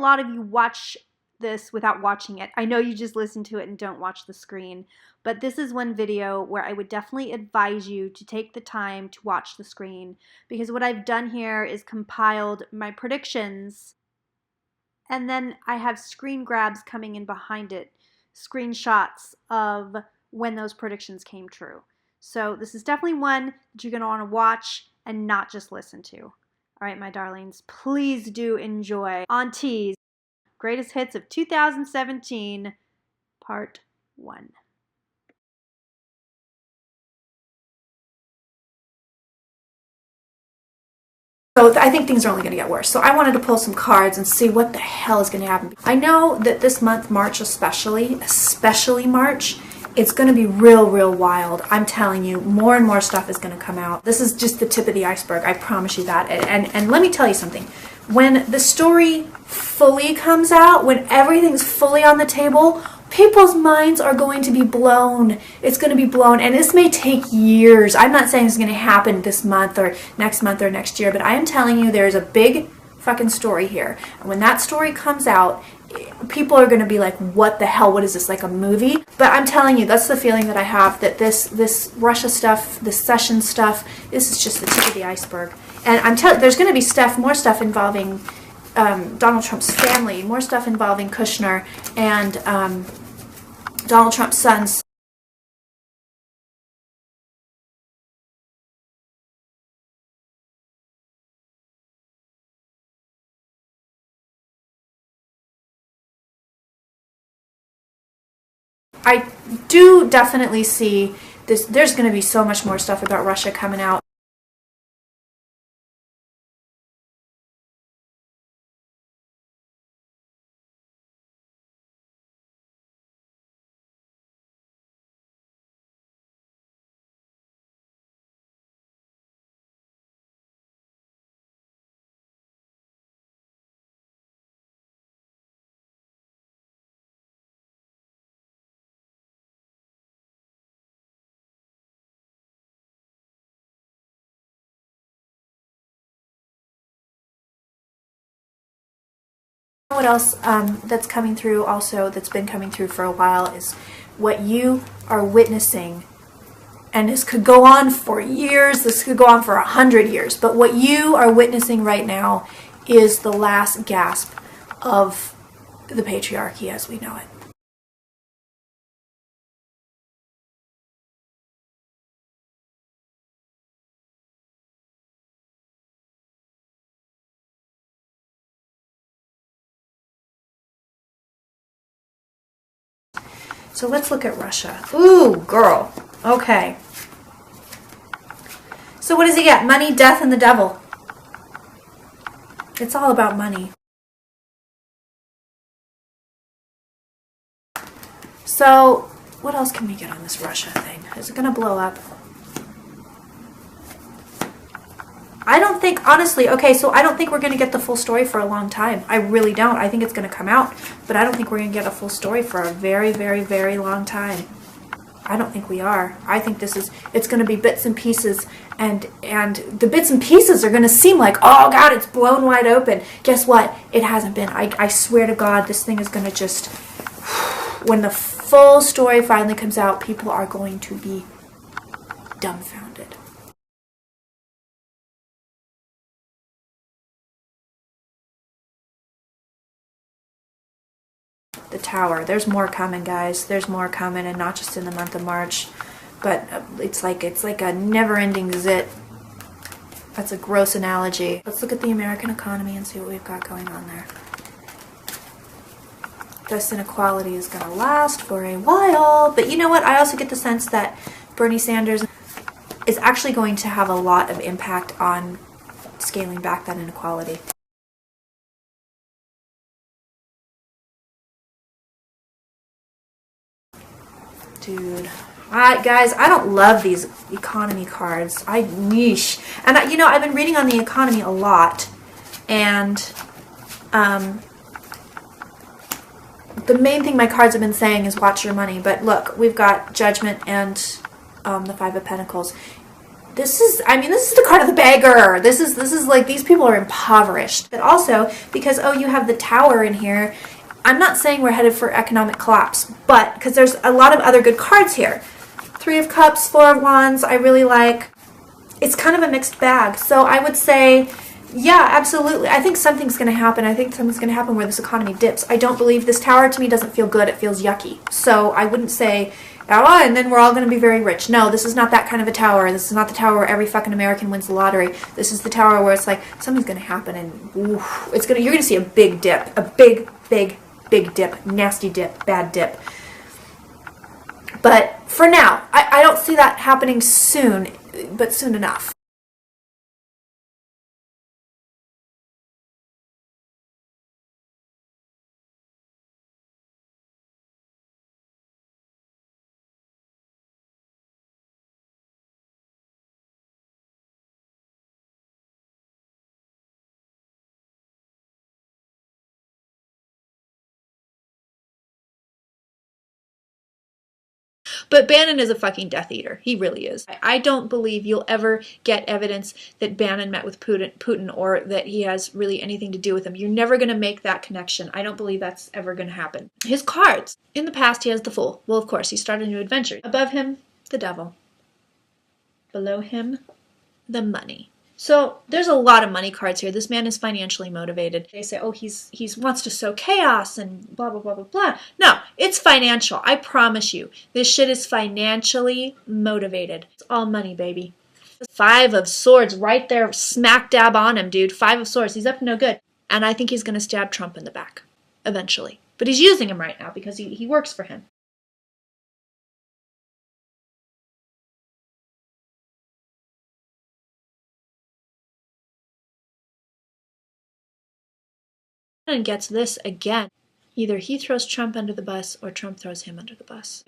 lot of you watch this without watching it. I know you just listen to it and don't watch the screen, but this is one video where I would definitely advise you to take the time to watch the screen, because what I've done here is compiled my predictions, and then I have screen grabs coming in behind it, screenshots of when those predictions came true. So this is definitely one that you're going to want to watch and not just listen to. All right, my darlings, please do enjoy Auntie's Greatest Hits of 2017, Part 1. So I think things are only going to get worse. So I wanted to pull some cards and see what the hell is going to happen. I know that this month, March especially March, it's going to be real wild. I'm telling you, more and more stuff is going to come out. This is just the tip of the iceberg. I promise you that. And let me tell you something. When the story fully comes out, when everything's fully on the table, people's minds are going to be blown. It's going to be blown, and this may take years. I'm not saying it's going to happen this month or next year, but I am telling you there's a big fucking story here. And when that story comes out, people are going to be like, what the hell? What is this, like a movie? But I'm telling you, that's the feeling that I have, that this Russia stuff, this Sessions stuff, this is just the tip of the iceberg. And I'm telling you, there's going to be more stuff involving Donald Trump's family, more stuff involving Kushner and Donald Trump's sons. I do definitely see this. There's going to be so much more stuff about Russia coming out. What else that's coming through also, that's been coming through for a while, is what you are witnessing. And this could go on for years, this could go on for 100 years, but what you are witnessing right now is the last gasp of the patriarchy as we know it. So let's look at Russia. Ooh, girl. Okay. So what does he get? Money, death, and the devil. It's all about money. So what else can we get on this Russia thing? Is it going to blow up? I don't think, honestly, okay, so I don't think we're going to get the full story for a long time. I really don't. I think it's going to come out, but I don't think we're going to get a full story for a very long time. I don't think we are. I think it's going to be bits and pieces, and the bits and pieces are going to seem like, oh God, it's blown wide open. Guess what? It hasn't been. I swear to God, this thing is going to just, when the full story finally comes out, people are going to be dumbfounded. The tower. There's more coming, guys. There's more coming, and not just in the month of March, but it's like a never-ending zit. That's a gross analogy. Let's look at the American economy and see what we've got going on there. This inequality is going to last for a while, but you know what? I also get the sense that Bernie Sanders is actually going to have a lot of impact on scaling back that inequality. Dude, guys, I don't love these economy cards. Niche. And I've been reading on the economy a lot, and the main thing my cards have been saying is watch your money. But look, we've got Judgment and the Five of Pentacles. this is the card of the beggar. This is like, these people are impoverished. But also, because, oh, you have the Tower in here, I'm not saying we're headed for economic collapse, but because there's a lot of other good cards here. Three of Cups, Four of Wands, I really like. It's kind of a mixed bag. So I would say, yeah, absolutely. I think something's going to happen. I think something's going to happen where this economy dips. I don't believe this Tower, to me, doesn't feel good. It feels yucky. So I wouldn't say, oh, and then we're all going to be very rich. No, this is not that kind of a Tower. This is not the Tower where every fucking American wins the lottery. This is the Tower where it's like, something's going to happen, and oof, you're going to see a big dip. A big, big, big dip. Nasty dip. Bad dip. But for now, I don't see that happening soon, but soon enough. But Bannon is a fucking Death Eater. He really is. I don't believe you'll ever get evidence that Bannon met with Putin or that he has really anything to do with him. You're never going to make that connection. I don't believe that's ever going to happen. His cards. In the past, he has the Fool. Well, of course, he started a new adventure. Above him, the Devil. Below him, the Money. So there's a lot of money cards here. This man is financially motivated. They say, oh, he wants to sow chaos and blah, blah, blah, blah, blah. No, it's financial. I promise you. This shit is financially motivated. It's all money, baby. Five of Swords right there, smack dab on him, dude. Five of Swords. He's up to no good. And I think he's going to stab Trump in the back eventually. But he's using him right now because he works for him. And gets this again. Either he throws Trump under the bus or Trump throws him under the bus.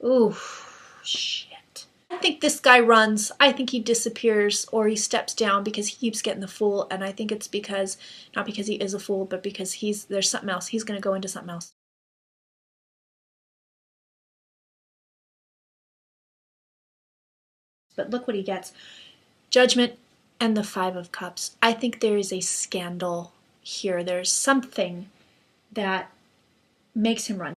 Ooh, shit. I think this guy runs. I think he disappears or he steps down because he keeps getting the Fool, and I think it's because, not because he is a fool, but because there's something else. He's going to go into something else. But look what he gets. Judgment and the Five of Cups. I think there is a scandal here. There's something that makes him run.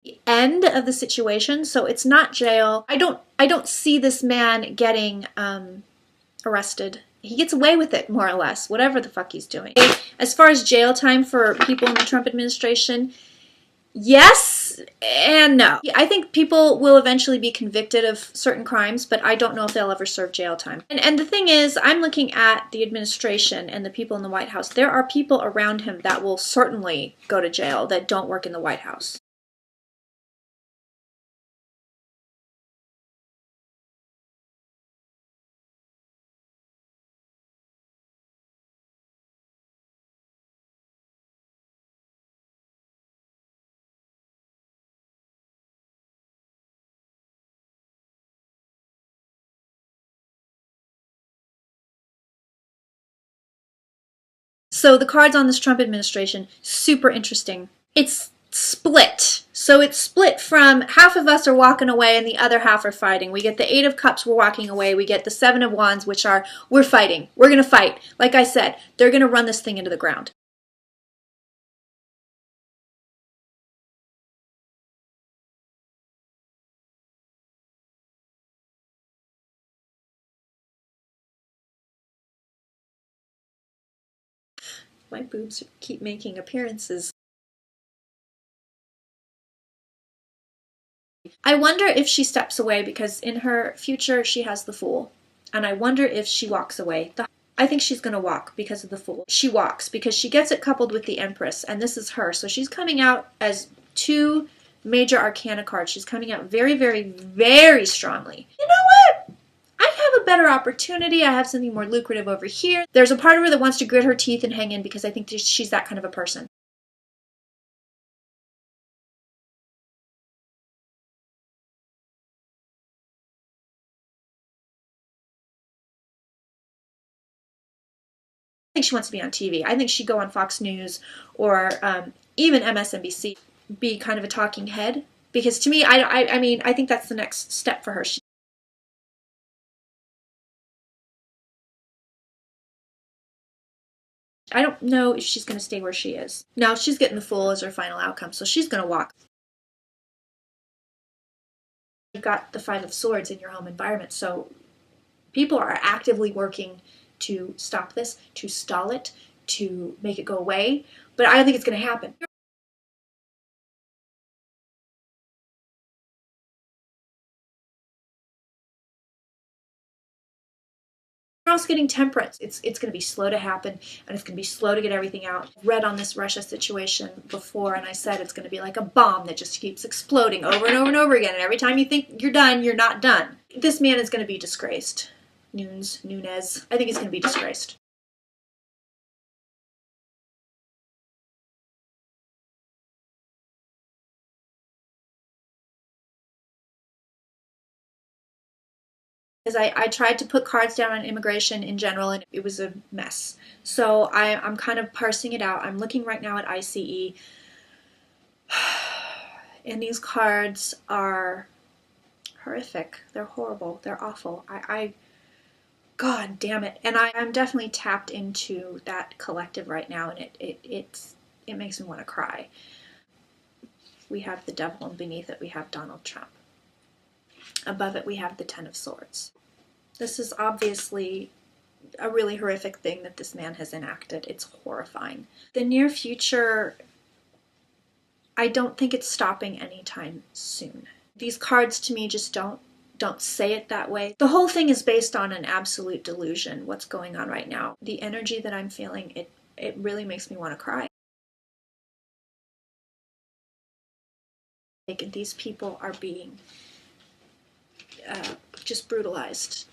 The end of the situation, so it's not jail. I don't see this man getting arrested. He gets away with it, more or less, whatever the fuck he's doing. As far as jail time for people in the Trump administration, yes and no. I think people will eventually be convicted of certain crimes, but I don't know if they'll ever serve jail time. And the thing is, I'm looking at the administration and the people in the White House. There are people around him that will certainly go to jail that don't work in the White House. So the cards on this Trump administration, super interesting. It's split. So it's split from half of us are walking away and the other half are fighting. We get the Eight of Cups, we're walking away. We get the Seven of Wands, which are, we're fighting. We're going to fight. Like I said, they're going to run this thing into the ground. My boobs keep making appearances. I wonder if she steps away because in her future she has the Fool. And I wonder if she walks away. I think she's going to walk because of the Fool. She walks because she gets it coupled with the Empress, and this is her. So she's coming out as two major arcana cards. She's coming out very, very, very strongly. You know what? I have a better opportunity. I have something more lucrative over here. There's a part of her that wants to grit her teeth and hang in because I think she's that kind of a person. think she wants to be on TV. I think she'd go on Fox News or even MSNBC, be kind of a talking head. Because to me, I mean, I think that's the next step for her. I don't know if she's going to stay where she is. Now, she's getting the full as her final outcome, so she's going to walk. You've got the Five of Swords in your home environment, so people are actively working to stop this, to stall it, to make it go away, but I don't think it's going to happen. We're also getting temperance. It's going to be slow to happen, and it's going to be slow to get everything out. I read on this Russia situation before, and I said it's going to be like a bomb that just keeps exploding over and over and over again, and every time you think you're done, you're not done. This man is going to be disgraced. Nunes. I think he's going to be disgraced. Because I tried to put cards down on immigration in general, and it was a mess. So I'm kind of parsing it out. I'm looking right now at ICE, and these cards are horrific. They're horrible. They're awful. God damn it. And I'm definitely tapped into that collective right now, and it makes me want to cry. We have the devil, and beneath it we have Donald Trump. Above it we have the Ten of Swords. This is obviously a really horrific thing that this man has enacted. It's horrifying. The near future, I don't think it's stopping anytime soon. These cards to me just don't say it that way. The whole thing is based on an absolute delusion, what's going on right now. The energy that I'm feeling, it really makes me want to cry. Like, these people are being just brutalized.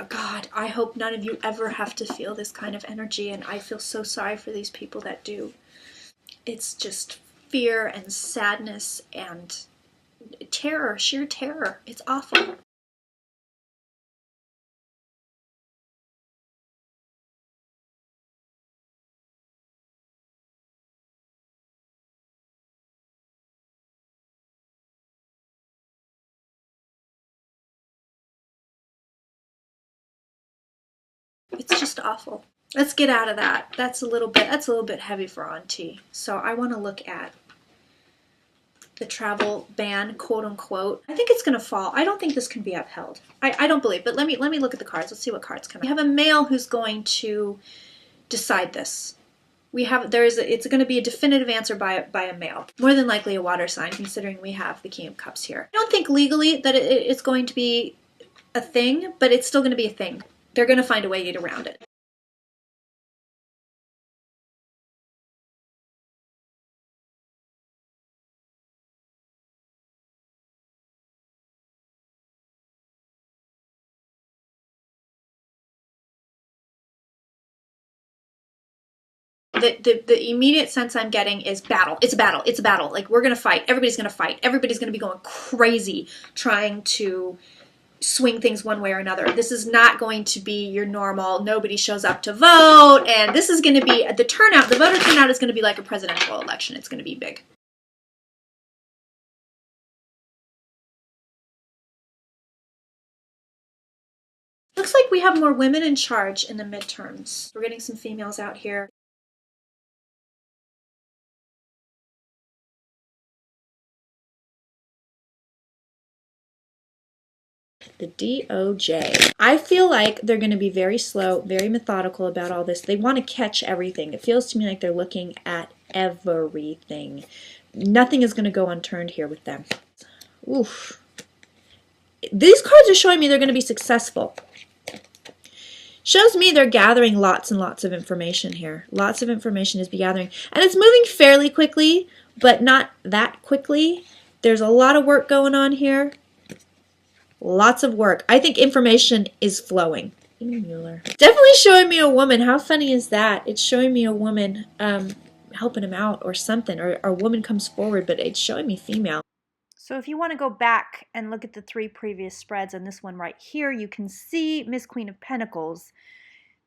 God, I hope none of you ever have to feel this kind of energy, and I feel so sorry for these people that do. It's just fear and sadness and terror, sheer terror. It's awful. It's just awful. Let's get out of that. That's a little bit heavy for Auntie. So I want to look at the travel ban, quote unquote. I think it's going to fall. I don't think this can be upheld. I don't believe, but let me look at the cards. Let's see what cards come out. We have a male who's going to decide this. It's going to be a definitive answer by a male. More than likely a water sign, considering we have the King of Cups here. I don't think legally that it's going to be a thing, but it's still going to be a thing. They're going to find a way to get around it. The immediate sense I'm getting is battle. It's a battle. It's a battle. Like, we're going to fight. Everybody's going to fight. Everybody's going to be going crazy trying to swing things one way or another. This is not going to be your normal, nobody shows up to vote, and this is going to be, the voter turnout is going to be like a presidential election. It's going to be big. Looks like we have more women in charge in the midterms. We're getting some females out here. The DOJ. I feel like they're going to be very slow, very methodical about all this. They want to catch everything. It feels to me like they're looking at everything. Nothing is going to go unturned here with them. Oof. These cards are showing me they're going to be successful. Shows me they're gathering lots and lots of information here. Lots of information is gathering. And it's moving fairly quickly, but not that quickly. There's a lot of work going on here. Lots of work. I think information is flowing. Definitely showing me a woman. How funny is that? It's showing me a woman helping him out or something, or a woman comes forward, but it's showing me female. So if you want to go back and look at the 3 previous spreads and this one right here, you can see Miss Queen of Pentacles.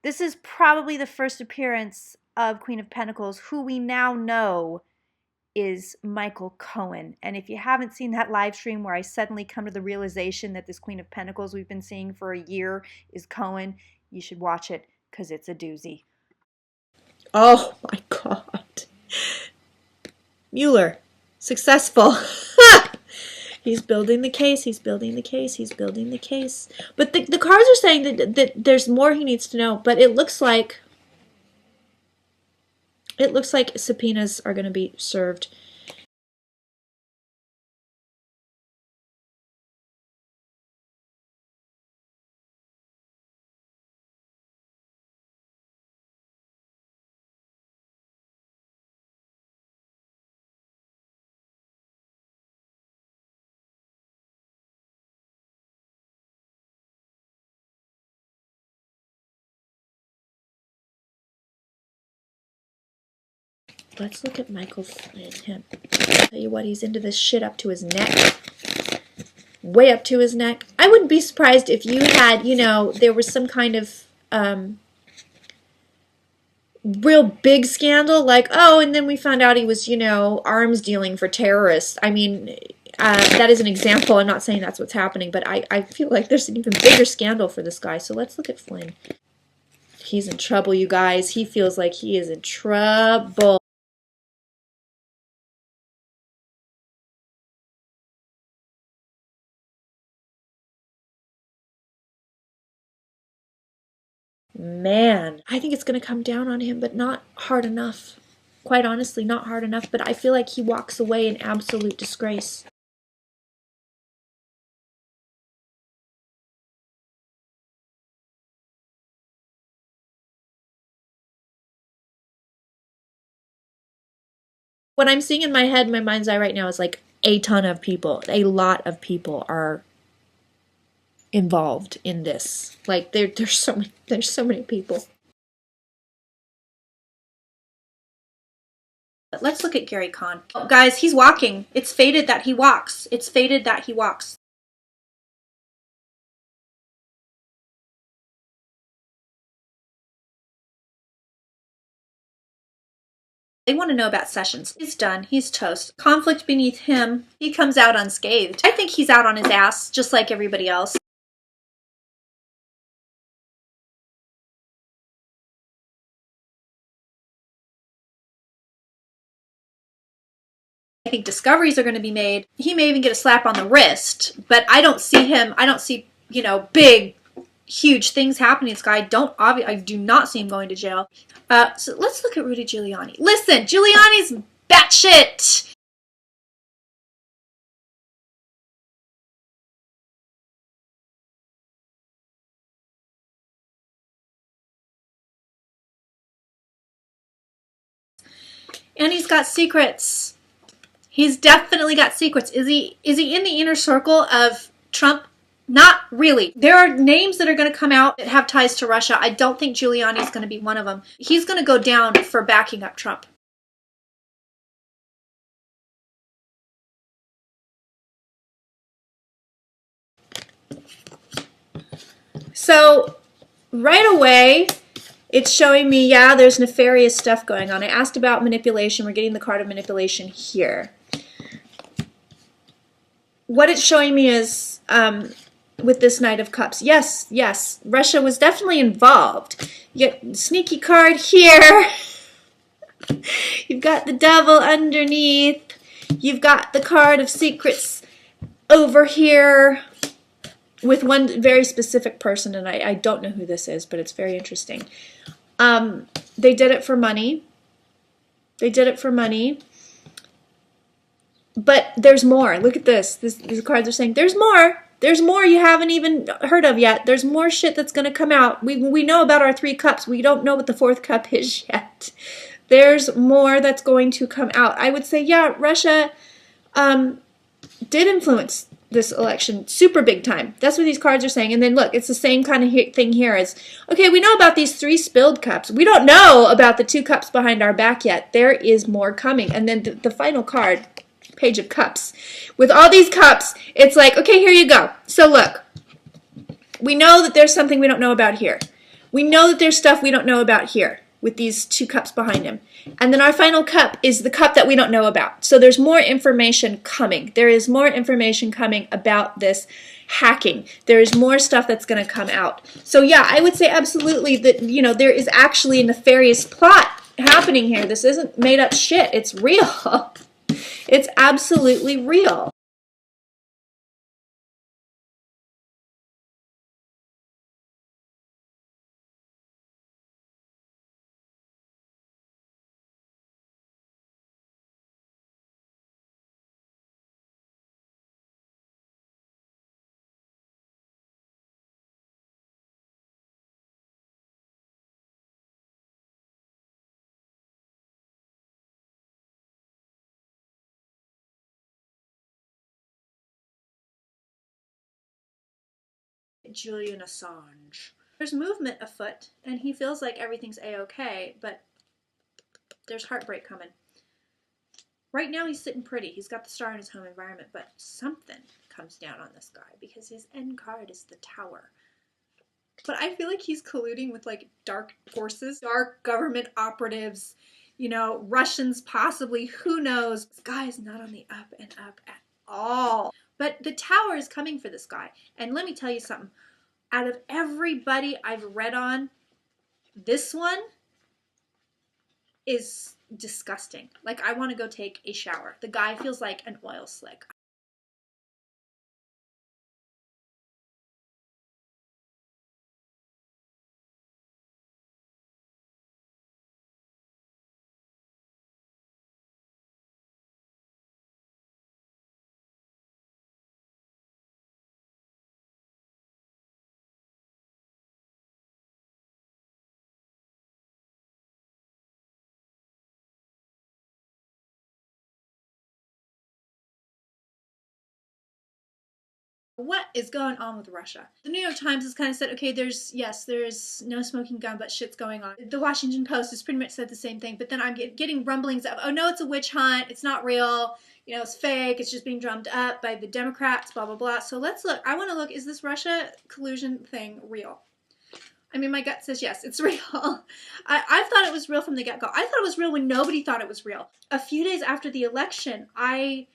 This is probably the first appearance of Queen of Pentacles, who we now know is Michael Cohen. And if you haven't seen that live stream where I suddenly come to the realization that this Queen of Pentacles we've been seeing for a year is Cohen, you should watch it because it's a doozy. Oh my God. Mueller, successful. He's building the case, he's building the case, he's building the case. But the cards are saying that there's more he needs to know, but it looks like subpoenas are going to be served. Let's look at Michael Flynn. Tell you what, he's into this shit up to his neck. Way up to his neck. I wouldn't be surprised if you had, you know, there was some kind of real big scandal, like, oh, and then we found out he was, you know, arms dealing for terrorists. I mean, that is an example. I'm not saying that's what's happening, but I feel like there's an even bigger scandal for this guy. So let's look at Flynn. He's in trouble, you guys. He feels like he is in trouble. Man, I think it's going to come down on him, but not hard enough. Quite honestly, not hard enough, but I feel like he walks away in absolute disgrace. What I'm seeing in my head, my mind's eye right now is like a ton of people. A lot of people are involved in this. Like there's so many people. Let's look at Gary Kahn. Oh, guys, he's walking. It's fated that he walks. It's fated that he walks. They want to know about Sessions. He's done. He's toast. Conflict beneath him. He comes out unscathed. I think he's out on his ass, just like everybody else. I think discoveries are going to be made. He may even get a slap on the wrist, but I don't see, you know, big, huge things happening. This guy, I do not see him going to jail. So let's look at Rudy Giuliani. Listen, Giuliani's batshit. And he's got secrets. He's definitely got secrets. Is he in the inner circle of Trump? Not really. There are names that are going to come out that have ties to Russia. I don't think Giuliani is going to be one of them. He's going to go down for backing up Trump. So right away, it's showing me, yeah, there's nefarious stuff going on. I asked about manipulation. We're getting the card of manipulation here. What it's showing me is, with this Knight of Cups, yes, Russia was definitely involved. You get sneaky card here. You've got the devil underneath. You've got the card of secrets over here with one very specific person, and I don't know who this is, but it's very interesting. They did it for money. They did it for money. But there's more. Look at this. These cards are saying there's more. There's more you haven't even heard of yet. There's more shit that's going to come out. We know about our 3 cups. We don't know what the 4th cup is yet. There's more that's going to come out. I would say, yeah, Russia did influence this election super big time. That's what these cards are saying. And then look, it's the same kind of thing here. As okay, we know about these 3 spilled cups. We don't know about the 2 cups behind our back yet. There is more coming. And then the final card, Page of Cups. With all these cups, it's like, okay, here you go. So look, we know that there's something we don't know about here. We know that there's stuff we don't know about here with these two cups behind him. And then our final cup is the cup that we don't know about. So there's more information coming. There is more information coming about this hacking. There is more stuff that's going to come out. So yeah, I would say absolutely that, you know, there is actually a nefarious plot happening here. This isn't made up shit. It's real. It's absolutely real. Julian Assange. There's movement afoot, and he feels like everything's a-okay, but there's heartbreak coming. Right now he's sitting pretty. He's got the star in his home environment, but something comes down on this guy because his end card is the Tower. But I feel like he's colluding with like dark forces, dark government operatives, you know, Russians possibly, who knows. This guy is not on the up and up at all. But the Tower is coming for this guy. And let me tell you something. Out of everybody I've read on, this one is disgusting. Like, I want to go take a shower. The guy feels like an oil slick. What is going on with Russia? The New York Times has kind of said, okay, there's no smoking gun, but shit's going on. The Washington Post has pretty much said the same thing, but then I'm getting rumblings of, oh no, it's a witch hunt, it's not real, you know, it's fake, it's just being drummed up by the Democrats, blah, blah, blah. So let's look. I want to look, is this Russia collusion thing real? I mean, my gut says yes, it's real. I thought it was real from the get-go. I thought it was real when nobody thought it was real. A few days after the election, I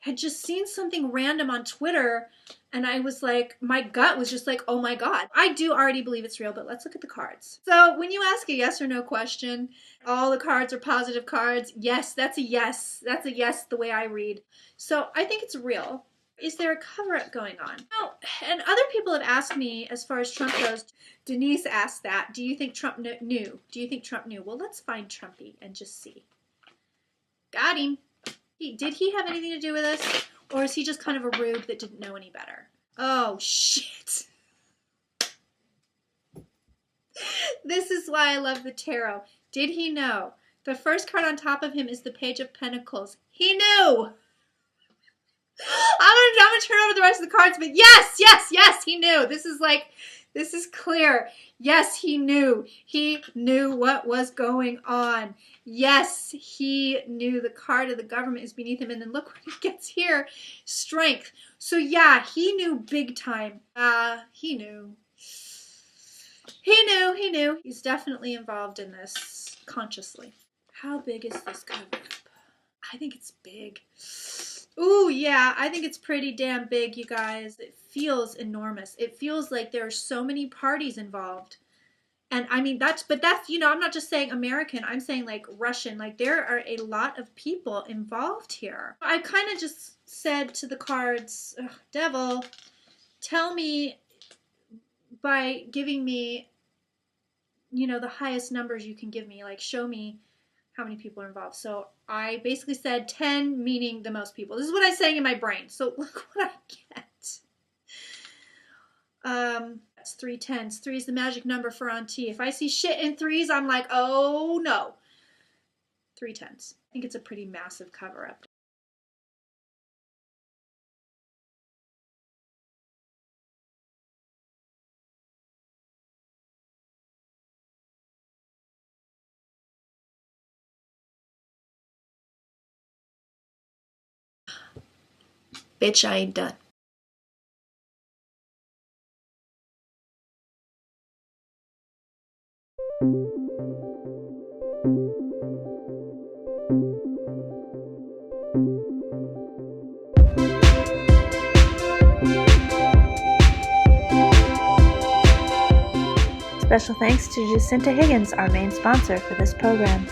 had just seen something random on Twitter, and I was like, my gut was just like, oh my God. I do already believe it's real, but let's look at the cards. So when you ask a yes or no question, all the cards are positive cards. Yes, that's a yes. That's a yes the way I read. So I think it's real. Is there a cover-up going on? Oh, and other people have asked me, as far as Trump goes, Denise asked that, do you think Trump knew? Do you think Trump knew? Well, let's find Trumpy and just see. Got him. Did he have anything to do with this? Or is he just kind of a rube that didn't know any better? Oh, shit. This is why I love the tarot. Did he know? The first card on top of him is the Page of Pentacles. He knew! I'm gonna turn over the rest of the cards, but yes, he knew. This is clear. Yes, he knew. He knew what was going on. Yes, he knew. The card of the government is beneath him, and then look what he gets here. Strength. So yeah, he knew big time. He knew. He knew. He's definitely involved in this consciously. How big is this cover-up? I think it's big. Ooh, yeah, I think it's pretty damn big, you guys. It feels enormous. It feels like there are so many parties involved. And I mean, that's, you know, I'm not just saying American, I'm saying like Russian. Like, there are a lot of people involved here. I kind of just said to the cards, Devil, tell me by giving me, you know, the highest numbers you can give me. Like, show me how many people are involved. So I basically said 10, meaning the most people. This is what I'm saying in my brain. So look what I get. That's 3 10s. 3 is the magic number for Auntie. If I see shit in 3s, I'm like, oh no. 3 10s. I think it's a pretty massive cover-up. Bitch, I ain't done. Special thanks to Jacinta Higgins, our main sponsor for this program.